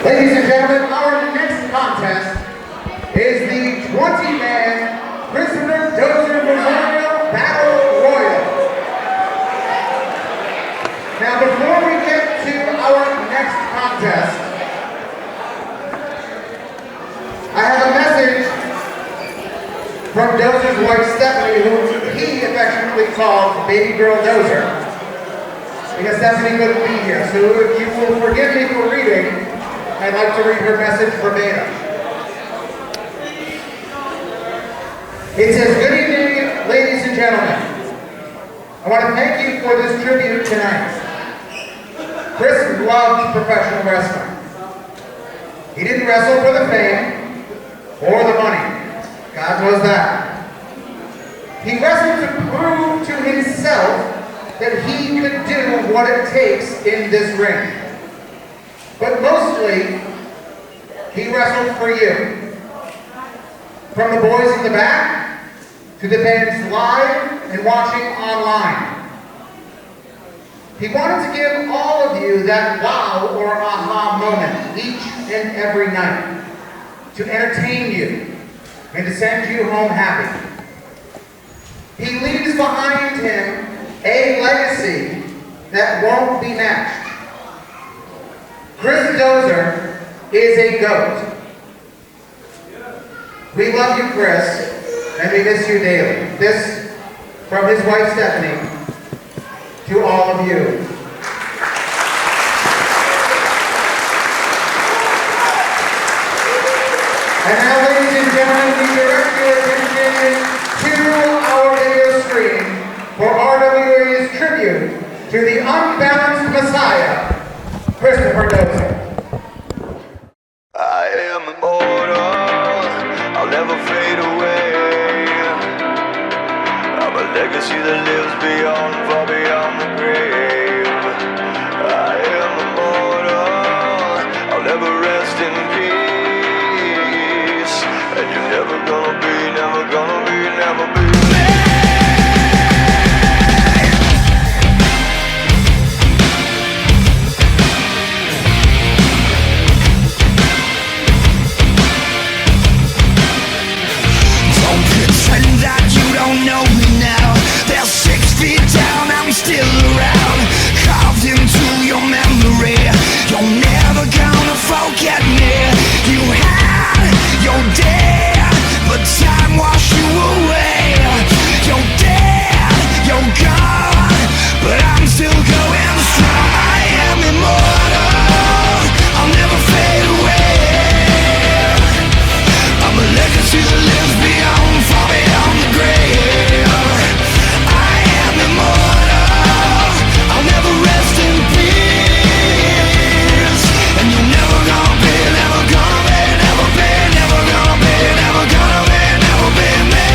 Ladies and gentlemen, our next contest is the 20-man Prisoner Dozer Memorial Battle Royal. Now, before we get to our next contest, I have a message from Dozer's wife, Stephanie, who he affectionately called Baby Girl Dozer, because Stephanie couldn't be here. So if you will forgive me for reading, I'd like to read her message verbatim. It says, "Good evening, ladies and gentlemen. I want to thank you for this tribute tonight. Chris loved professional wrestling. He didn't wrestle for the fame or the money. God knows that. He wrestled to prove to himself that he could do what it takes in this ring. But mostly, he wrestled for you. From the boys in the back, to the fans live and watching online. He wanted to give all of you that wow or aha moment each and every night, to entertain you and to send you home happy. He leaves behind him a legacy that won't be matched. Chris Dozer is a GOAT. We love you, Chris, and we miss you daily." This from his wife, Stephanie, to all of you. And now, ladies and gentlemen, we direct your attention to our video screen for RWA's tribute to the unbalanced Messiah, Christopher Dozer. I am immortal, I'll never fade away. I'm a legacy that lives beyond, far beyond the grave. I am immortal, I'll never rest in peace. And you're never gonna be, never gonna be, never be me. Still around, carved into your memory. You're never gonna forget me. You had your day, but time washed you away. You're dead, you're gone, but I'm still going strong. I am immortal, I'll never fade away. I'm a legacy that lives beyond, far beyond the grave. I am immortal, rest in peace. And you're never gonna be, never gonna be, never be, never gonna be, never gonna be, never be me.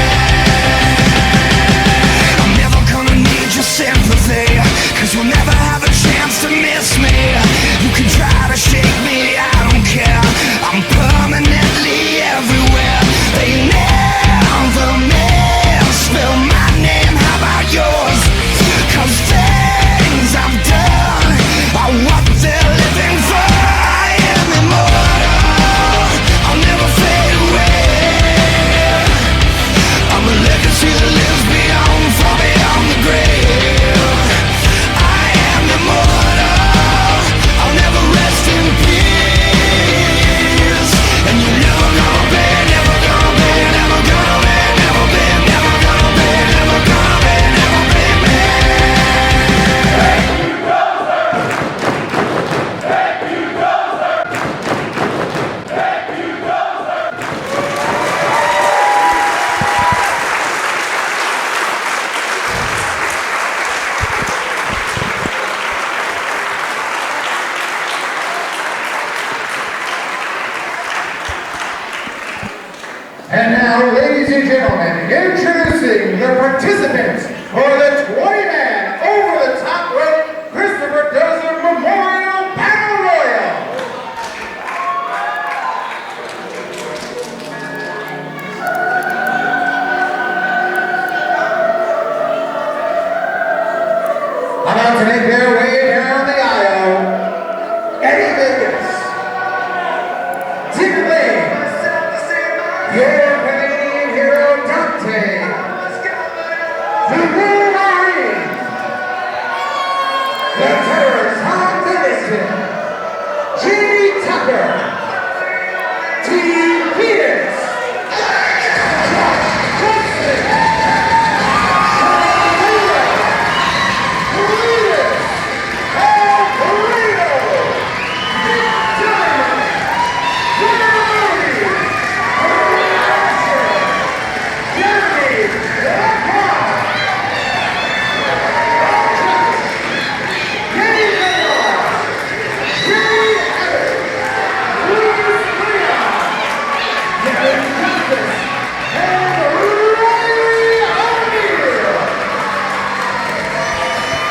I'm never gonna need your sympathy, 'cause you'll never have a chance to miss me. You can try to shake me, I don't care. I'm permanently everywhere. They never misspell my name, how about yours? 'Cause things I've done are what they're living for. I am immortal, I'll never fade away. I'm a legacy that lives beyond, far beyond the grave. I am immortal, I'll never rest in peace. And you're never gonna be, never gonna be, never gonna be, never be, never gonna be, never gonna be, never be me. And now, ladies and gentlemen, introducing the participants for the 20-man over-the-top rope Christopher Dozer Memorial Battle Royal. About to make their way down the aisle, Eddie Vegas. Tucker, Team Phoenix,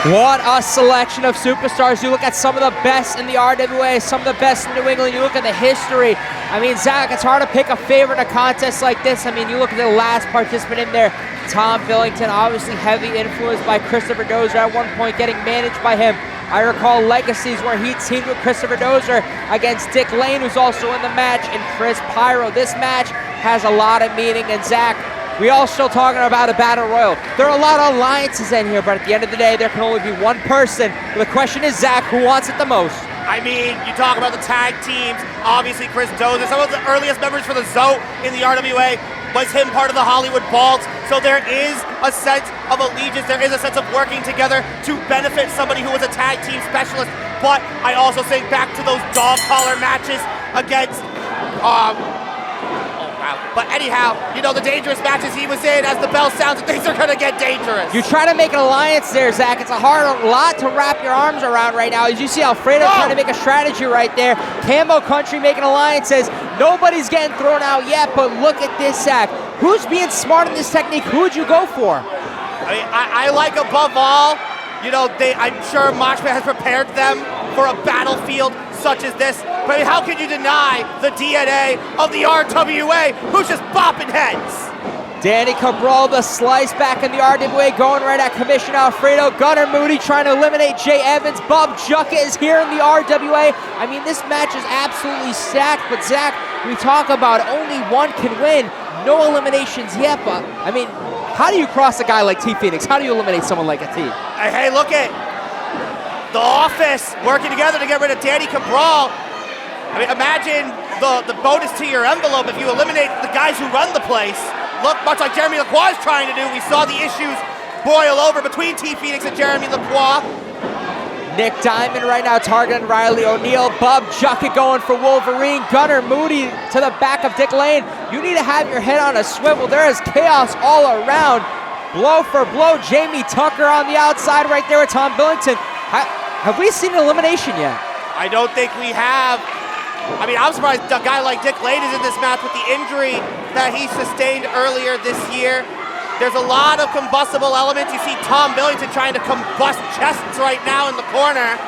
What a selection of superstars. You look at some of the best in the RWA, some of the best in New England. You look at the history. I mean, Zach, it's hard to pick a favorite in a contest like this. I mean, you look at the last participant in there, Tom Billington, obviously heavy influenced by Christopher Dozer, at one point getting managed by him. I recall legacies where he teamed with Christopher Dozer against Dick Lane, who's also in the match, and Chris Pyro. This match has a lot of meaning, and Zach, we all still talking about a battle royal. There are a lot of alliances in here, but at the end of the day, there can only be one person. The question is, Zach, who wants it the most? I mean, you talk about the tag teams, obviously Chris Dozer, some of the earliest members for the ZOE in the RWA was him part of the Hollywood Balls, so there is a sense of allegiance, there is a sense of working together to benefit somebody who was a tag team specialist, but I also think back to those dog collar matches against, but anyhow, you know, the dangerous matches he was in, as the bell sounds, things are gonna get dangerous. You try to make an alliance there, Zach. It's a lot to wrap your arms around right now. As you see Alfredo trying to make a strategy right there. Cambo Country making alliances. Nobody's getting thrown out yet, but look at this, Zach. Who's being smart in this technique? Who would you go for? I mean, I like above all, you know, I'm sure Moshpit has prepared them for a battlefield such as this. But I mean, how can you deny the DNA of the RWA, who's just bopping heads? Danny Cabral, the slice back in the RWA, going right at Commissioner Alfredo. Gunnar Moody trying to eliminate Jay Evans. Bob Juckett is here in the RWA. I mean, this match is absolutely stacked, but Zach, we talk about only one can win. No eliminations yet, but I mean, how do you cross a guy like T Phoenix? How do you eliminate someone like a T? Hey, look at the office working together to get rid of Danny Cabral. I mean, imagine the bonus to your envelope if you eliminate the guys who run the place. Look, much like Jeremy Lacroix is trying to do. We saw the issues boil over between T Phoenix and Jeremy Lacroix. Nick Diamond right now targeting Riley O'Neal. Bob Juckett going for Wolverine. Gunnar Moody to the back of Dick Lane. You need to have your head on a swivel. There is chaos all around. Blow for blow. Jamie Tucker on the outside right there with Tom Billington. Have we seen an elimination yet? I don't think we have. I mean, I'm surprised a guy like Dick Lane is in this match with the injury that he sustained earlier this year. There's a lot of combustible elements. You see Tom Billington trying to combust chests right now in the corner.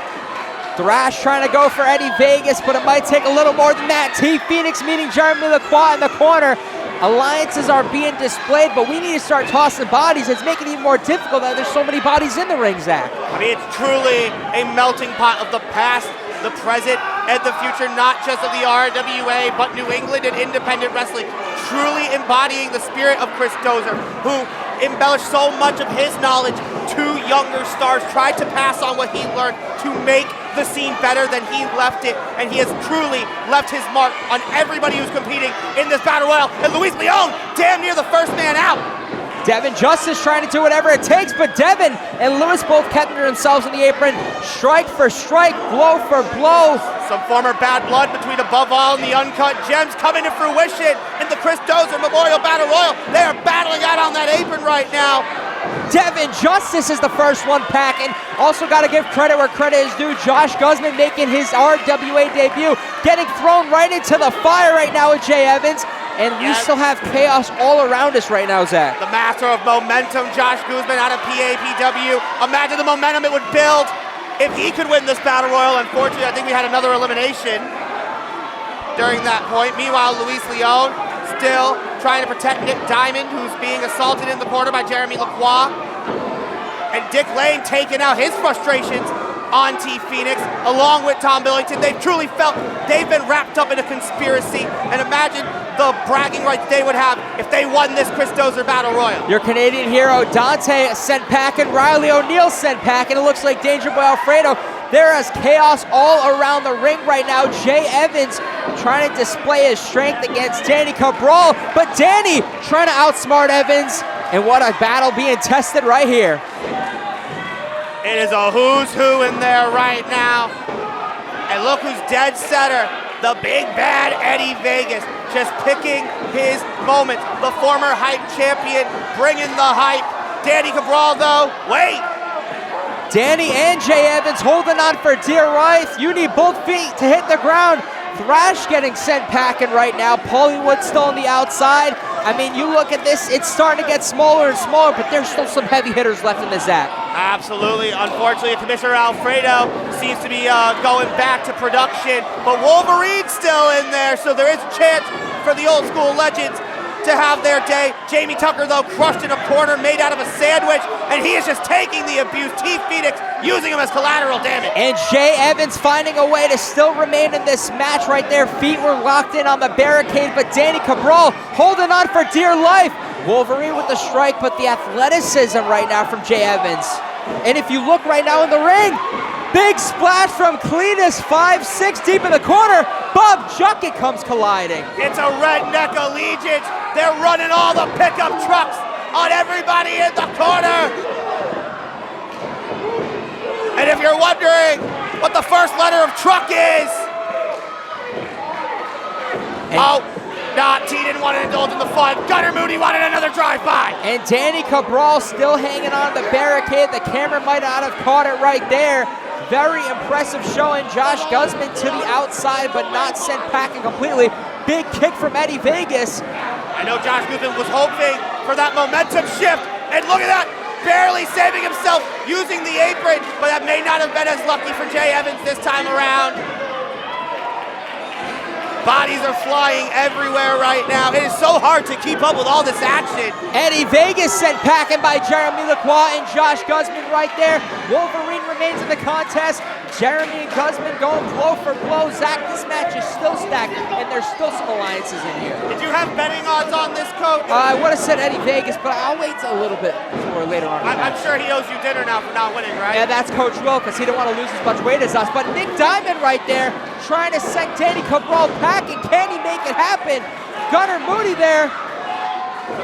Thrash trying to go for Eddie Vegas, but it might take a little more than that. T Phoenix meeting Jeremy Lacroix in the corner. Alliances are being displayed, but we need to start tossing bodies. It's making it even more difficult that there's so many bodies in the ring, Zach. I mean, it's truly a melting pot of the past, the present, and the future, not just of the RWA, but New England and independent wrestling. Truly embodying the spirit of Chris Dozer, who embellished so much of his knowledge to younger stars, tried to pass on what he learned to make the scene better than he left it, and he has truly left his mark on everybody who's competing in this battle royal. And Luis Leon, damn near the first man out. Devin Justice trying to do whatever it takes, but Devin and Lewis both kept themselves in the apron. Strike for strike, blow for blow. Some former bad blood between Above All and the Uncut Gems coming to fruition in the Chris Dozer Memorial Battle Royal. They are battling out on that apron right now. Devin Justice is the first one packing. Also got to give credit where credit is due. Josh Guzman making his RWA debut, getting thrown right into the fire right now with Jay Evans. And we still have chaos all around us right now, Zach. The master of momentum, Josh Guzman out of PAPW. Imagine the momentum it would build if he could win this battle royal. Unfortunately, I think we had another elimination during that point. Meanwhile, Luis Leon still trying to protect Nick Diamond, who's being assaulted in the corner by Jeremy Lacroix. And Dick Lane taking out his frustrations on T Phoenix, along with Tom Billington. They've truly felt they've been wrapped up in a conspiracy. And imagine the bragging rights they would have if they won this Chris Dozer Battle Royal. Your Canadian hero, Dante, sent packing. Riley O'Neal sent packing. It looks like Danger Boy Alfredo There is chaos all around the ring right now. Jay Evans trying to display his strength against Danny Cabral, but Danny trying to outsmart Evans, and what a battle being tested right here. It is a who's who in there right now. And look who's dead center. The big bad Eddie Vegas, just picking his moment. The former hype champion, bringing the hype. Danny Cabral though, wait. Danny and Jay Evans holding on for dear life. You need both feet to hit the ground. Thrash getting sent packing right now. Paulie Wood still on the outside. I mean, you look at this, it's starting to get smaller and smaller, but there's still some heavy hitters left in the Zach. Absolutely. Unfortunately, Commissioner Alfredo seems to be going back to production, but Wolverine's still in there, so there is a chance for the old school legends to have their day. Jamie Tucker, though, crushed in a corner, made out of a sandwich, and he is just taking the abuse. T. Phoenix using him as collateral damage. And Jay Evans finding a way to still remain in this match right there. Feet were locked in on the barricade, but Danny Cabral holding on for dear life. Wolverine with the strike, but the athleticism right now from Jay Evans. And if you look right now in the ring, big splash from Cletus, 5'6" deep in the corner. Bob Juckett comes colliding. It's a redneck allegiance. They're running all the pickup trucks on everybody in the corner. And if you're wondering what the first letter of truck is, T didn't want to indulge in the fun. Gunner Moody wanted another drive-by. And Danny Cabral still hanging on the barricade. The camera might not have caught it right there. Very impressive showing. Josh Guzman to the outside, but not sent packing completely. Big kick from Eddie Vegas. I know Josh Guzman was hoping for that momentum shift, and look at that, barely saving himself using the apron, but that may not have been as lucky for Jay Evans this time around. Bodies are flying everywhere right now. It is so hard to keep up with all this action. Eddie Vegas sent packing by Jeremy Lacroix and Josh Guzman right there. Wolverine remains in the contest. Jeremy and Guzman going blow for blow. Zach, this match is still stacked, and there's still some alliances in here. Did you have betting odds on this, Coach? I would have said Eddie Vegas, but I'll wait a little bit for later on. I'm sure he owes you dinner now for not winning, right? Yeah, that's Coach Will, because he didn't want to lose as much weight as us. But Nick Diamond right there, trying to send Danny Cabral packing. Can he make it happen? Gunner Moody there.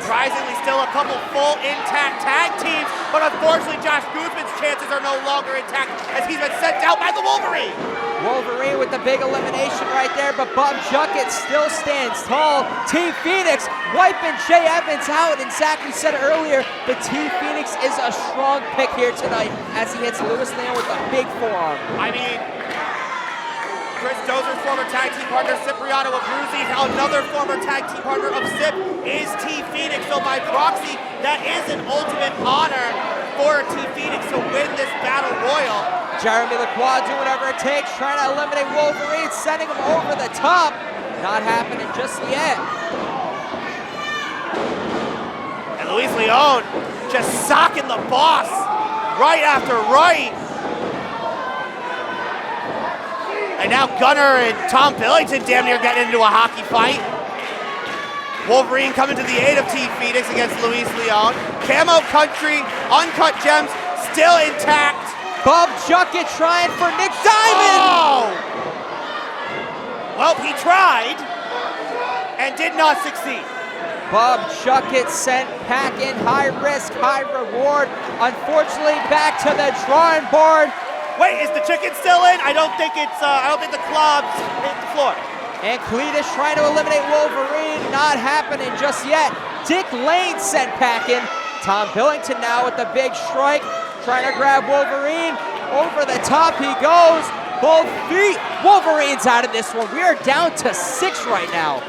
Surprisingly, still a couple full intact tag teams, but unfortunately Josh Guzman's chances are no longer intact as he's been sent out by the Wolverine. Wolverine with the big elimination right there, but Bob Juckett still stands tall. T. Phoenix wiping Jay Evans out, and Zach, we said earlier, but T. Phoenix is a strong pick here tonight as he hits Louis Leon with a big forearm. I mean, Chris Dozer's former tag team partner, Cipriano Abruzzi, another former tag team partner of Zip, is T. Phoenix. So by proxy, that is an ultimate honor for T. Phoenix to win this battle royal. Jeremy Lacroix doing whatever it takes, trying to eliminate Wolverine, sending him over the top. Not happening just yet. And Luis Leon just socking the boss right after right. And now Gunner and Tom Billington damn near getting into a hockey fight. Wolverine coming to the aid of T. Phoenix against Luis Leon. Camo Country, Uncut Gems, still intact. Bob Juckett trying for Nick Diamond. Oh! Well, he tried and did not succeed. Bob Juckett sent packing, high risk, high reward. Unfortunately, back to the drawing board. Wait, is the chicken still in? I don't think the club's hit the floor. And Cletus trying to eliminate Wolverine, not happening just yet. Dick Lane sent packing. Tom Billington now with the big strike, trying to grab Wolverine. Over the top he goes, both feet. Wolverine's out of this one. We are down to 6 right now.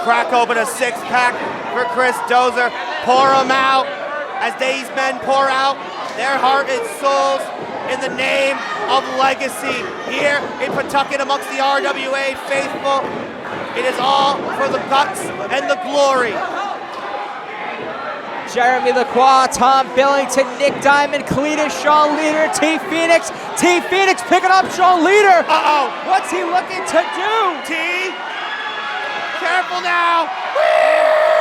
Crack open a 6-pack for Chris Dozer. Pour them out as these men pour out their heart and souls in the name of legacy here in Pawtucket amongst the RWA faithful. It is all for the guts and the glory. Jeremy Lacroix, Tom Billington, Nick Diamond, Cletus, Sean Leader, T. Phoenix. T. Phoenix picking up Sean Leader. Uh-oh. What's he looking to do? T. Careful now. Woo!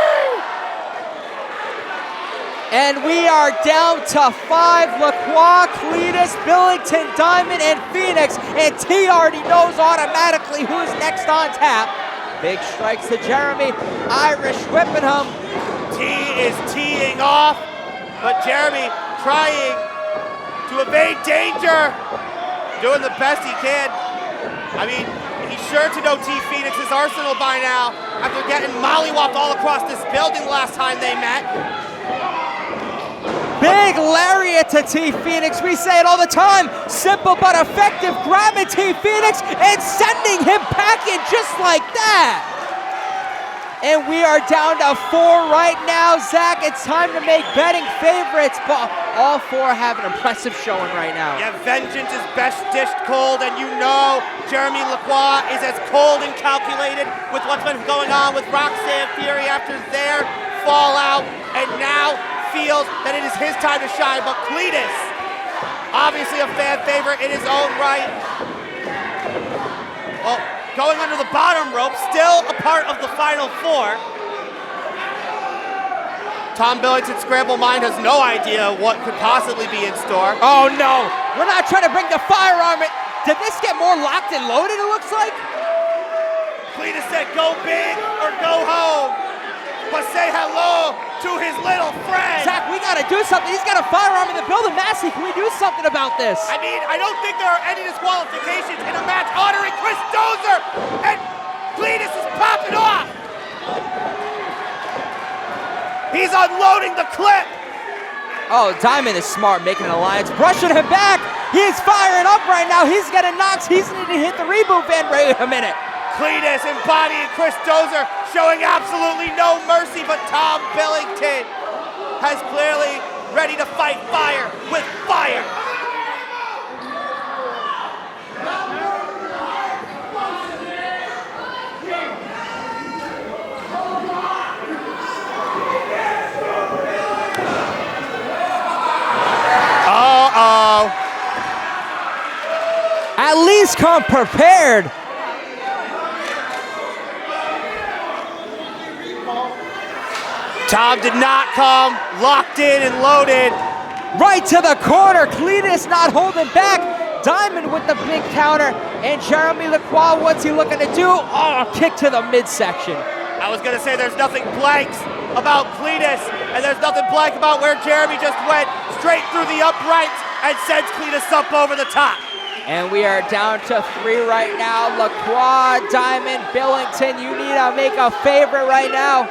And we are down to 5. Lacroix, Cletus, Billington, Diamond, and Phoenix. And T already knows automatically who's next on tap. Big strikes to Jeremy. Irish whipping him. T is teeing off, but Jeremy trying to evade danger. Doing the best he can. I mean, he's sure to know T Phoenix's arsenal by now after getting mollywopped all across this building last time they met. Big lariat to T Phoenix. We say it all the time. Simple but effective. Grabbing T Phoenix and sending him packing just like that. And we are down to 4 right now. Zach, it's time to make betting favorites, but all 4 have an impressive showing right now. Yeah, vengeance is best dished cold, and you know Jeremy Lacroix is as cold and calculated with what's been going on with Roxanne Fury after their fallout, and now feels that it is his time to shine. But Cletus, obviously a fan favorite in his own right. Well, going under the bottom rope, still a part of the Final 4. Tom Billington's scramble mind has no idea what could possibly be in store. Oh no, we're not trying to bring the firearm in. Did this get more locked and loaded, it looks like? Cletus said go big or go home, but say hello to his little friend. Zach, we gotta do something. He's got a firearm in the building. Massey, can we do something about this? I mean, I don't think there are any disqualifications in a match honoring Chris Dozer, and Cletus is popping off. He's unloading the clip. Oh, Diamond is smart, making an alliance, brushing him back. He's firing up right now. He's getting knocks. He's going to hit the reboot van. Wait a minute. Cletus embodying Chris Dozer, showing absolutely no mercy, but Tom Billington has clearly ready to fight fire with fire. Uh-oh. At least come prepared. Tom did not come locked in and loaded. Right to the corner. Cletus not holding back. Diamond with the big counter. And Jeremy Lacroix, what's he looking to do? Oh, kick to the midsection. I was going to say there's nothing blank about Cletus, and there's nothing blank about where Jeremy just went straight through the uprights and sends Cletus up over the top. And we are down to 3 right now. Lacroix, Diamond, Billington, you need to make a favorite right now.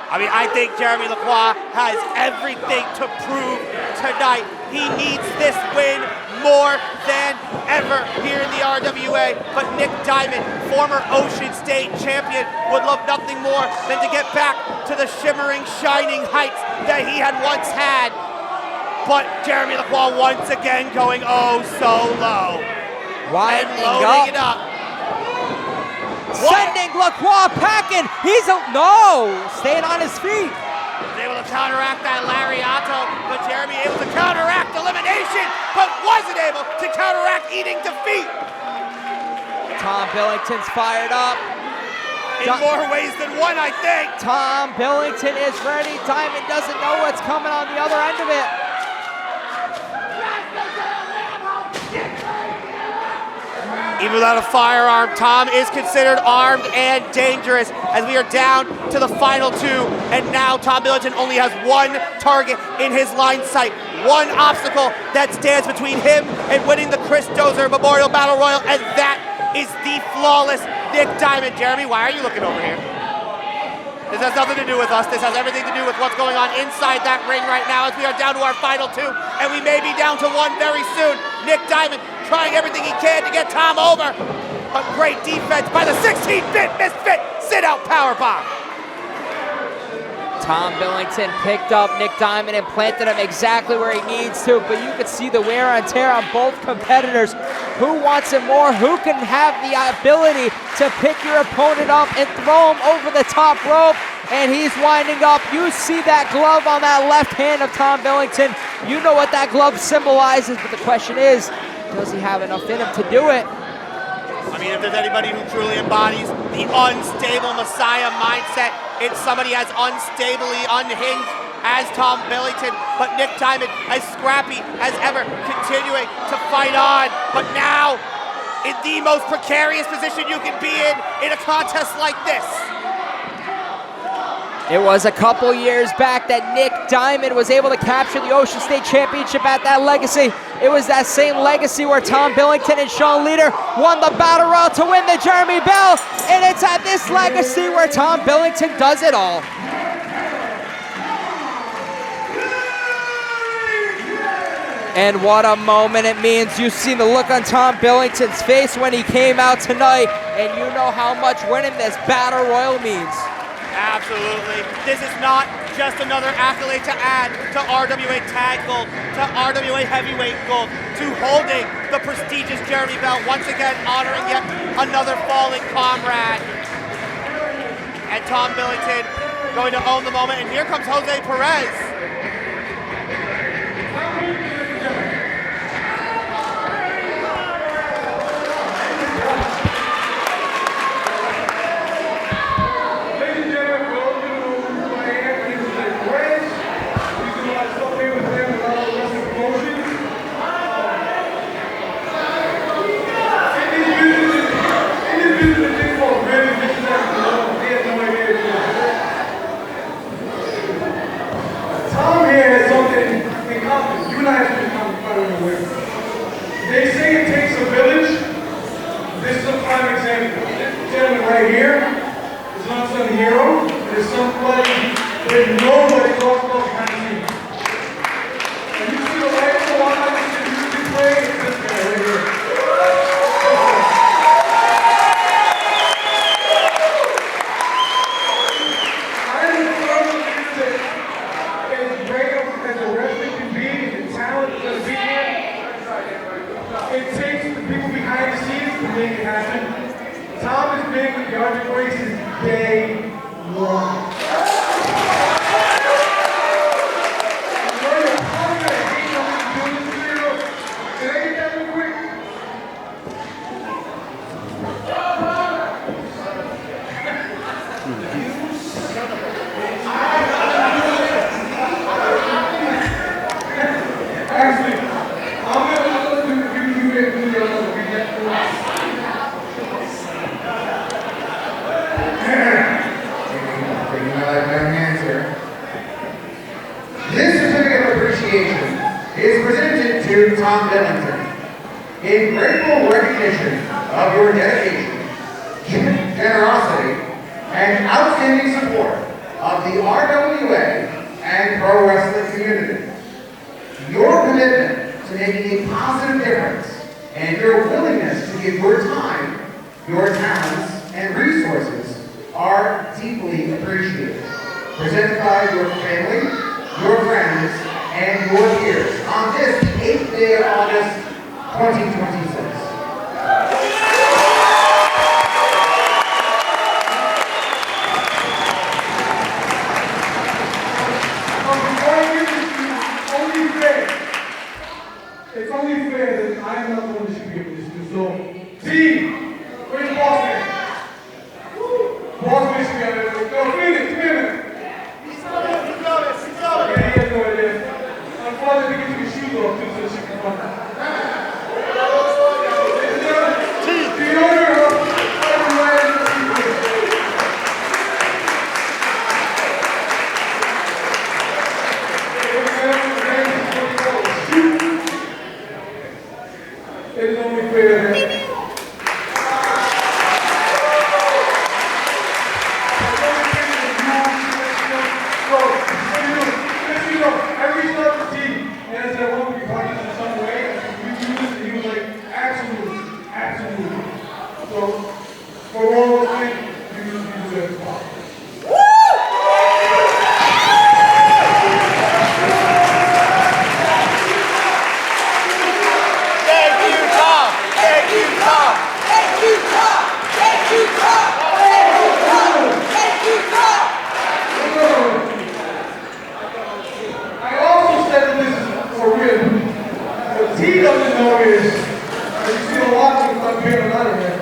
I mean, I think Jeremy Lacroix has everything to prove tonight. He needs this win more than ever here in the RWA. But Nick Diamond, former Ocean State champion, would love nothing more than to get back to the shimmering, shining heights that he had once had. But Jeremy Lacroix once again going oh so low. Winding and loading it up. Sending Lacroix packing. He's no, staying on his feet. Was able to counteract that lariato, but Jeremy able to counteract elimination, but wasn't able to counteract eating defeat. Tom Billington's fired up. In more ways than one, I think. Tom Billington is ready. Diamond doesn't know what's coming on the other end of it. Even without a firearm, Tom is considered armed and dangerous as we are down to the final 2. And now Tom Billington only has one target in his line sight. One obstacle that stands between him and winning the Chris Dozer Memorial Battle Royal, and that is the flawless Nick Diamond. Jeremy, why are you looking over here? This has nothing to do with us. This has everything to do with what's going on inside that ring right now as we are down to our final 2, and we may be down to 1 very soon. Nick Diamond trying everything he can to get Tom over. A great defense by the 16-bit misfit sit-out powerbomb. Tom Billington picked up Nick Diamond and planted him exactly where he needs to, but you could see the wear and tear on both competitors. Who wants it more? Who can have the ability to pick your opponent up and throw him over the top rope? And he's winding up. You see that glove on that left hand of Tom Billington. You know what that glove symbolizes, but the question is, does he have enough in him to do it? I mean, if there's anybody who truly embodies the unstable Messiah mindset, it's somebody as unstably unhinged as Tom Billington, but Nick Diamond as scrappy as ever, continuing to fight on. But now, in the most precarious position you can be in a contest like this. It was a couple years back that Nick Diamond was able to capture the Ocean State Championship at that Legacy. It was that same Legacy where Tom Billington and Sean Leader won the Battle Royal to win the Jeremy Bell. And it's at this Legacy where Tom Billington does it all. And what a moment it means. You've seen the look on Tom Billington's face when he came out tonight, and you know how much winning this Battle Royal means. Absolutely. This is not just another accolade to add to RWA Tag Gold, to RWA Heavyweight Gold, to holding the prestigious Jeremy Bell, once again honoring yet another fallen comrade. And Tom Billington going to own the moment, and here comes Jose Perez. They say it takes a village. This is a prime example. This gentleman right here is an unsung hero. There's somebody that nobody talks about behind the scenes. And you see the light go on like this, and you can play, it's this guy right here. I am firmly convinced as great as a wrestler can be, and talent does be here. It takes the people behind the scenes to make it happen. Tom has been with the RWA since day one. Can I get that real quick? Actually, I'm going to This certificate of appreciation is presented to Tom Billington in grateful recognition of your dedication, generosity, and outstanding support of the RWA and pro wrestling community. Your commitment to making a positive difference and your willingness to give your time, your talents, and resources are deeply appreciated. Presented by your family, your friends, and your peers on this 8th day of August, 2026. It's only fair that I am not the one that should be able to do so. Team, where's Boston? Boston should be able to do. No, Phoenix, come here. He's coming. Yeah, he has no idea. Unfortunately, we get your shoes off too, so she can come on. The owner of it is only fair that I reached out to the team and I said, I want to be partners in some way. We do this, and he was like, absolutely, absolutely. So, for all of us, you do that spot. I also said that this is for real. What T doesn't know is, you see a lot of stuff here and out of here.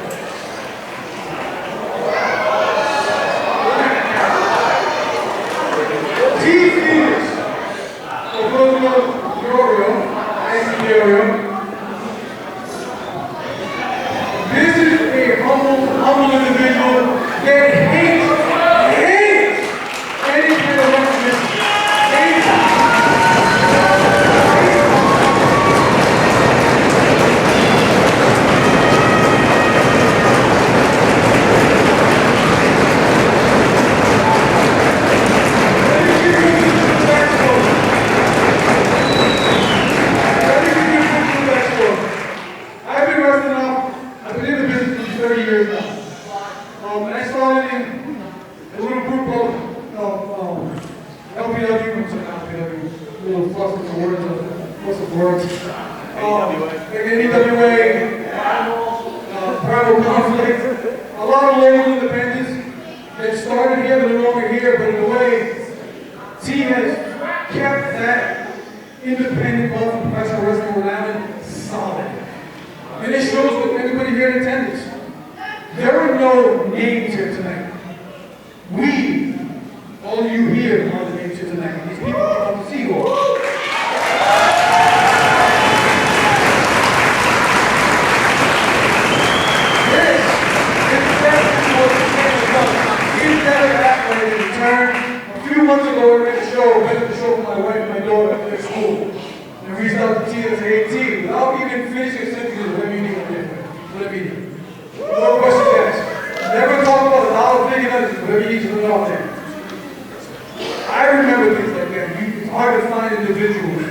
that hates any kind of recognition. I've been wrestling now. I've been in the business for 30 years now. And I started in a little group of LPW, I'm sorry, not LPW, a little fuss with the words, NWA, Primal Conflict, a lot of local independents that started here but are no longer here, but in a way, T has kept that independent love for professional wrestling Rhode Island solid. And it shows with everybody here in attendance. There are no names here tonight. We, all of you here, are the names here tonight. And these people come to see you all. This is exactly what the stand has done. He's never that in return. A few months ago, I did a show, I went to the show with my wife and my daughter at school. And reached out to T and said, hey T, without even finishing a sentence, whatever you need, whatever you need. No questions asked. Never talk about a dollar figure, whatever you need to put it out there. I remember things like that. It's hard to find individuals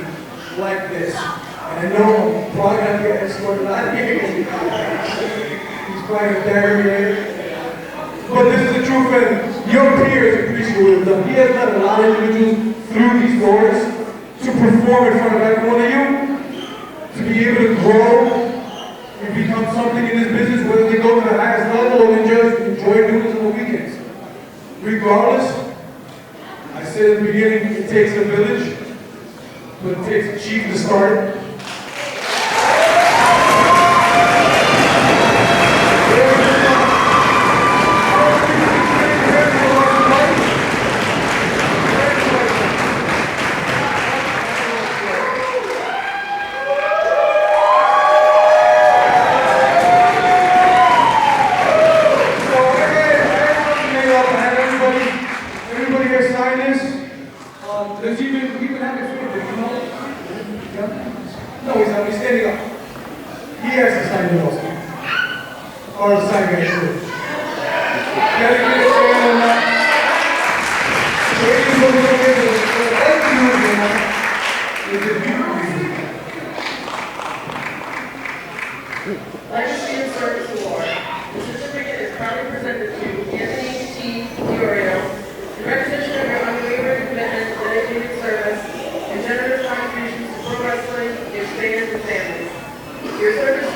like this. And I know I'm probably going to get escorted out of here. He's probably going to carry me later. But this is the truth, and your peers appreciate what he's done. He has led a lot of individuals through these doors to perform in front of every one of you, to be able to grow and become something in this business, whether they go to the highest level or they just enjoy doing this on the weekends. Regardless, I said at the beginning, it takes a village, but it takes a chief to start it. Legacy and Service Award. The certificate is proudly presented to Anthony T. DiOrio in recognition of your unwavering commitment, dedicated service, and generous contributions to pro wrestling, its fans, and families. Your service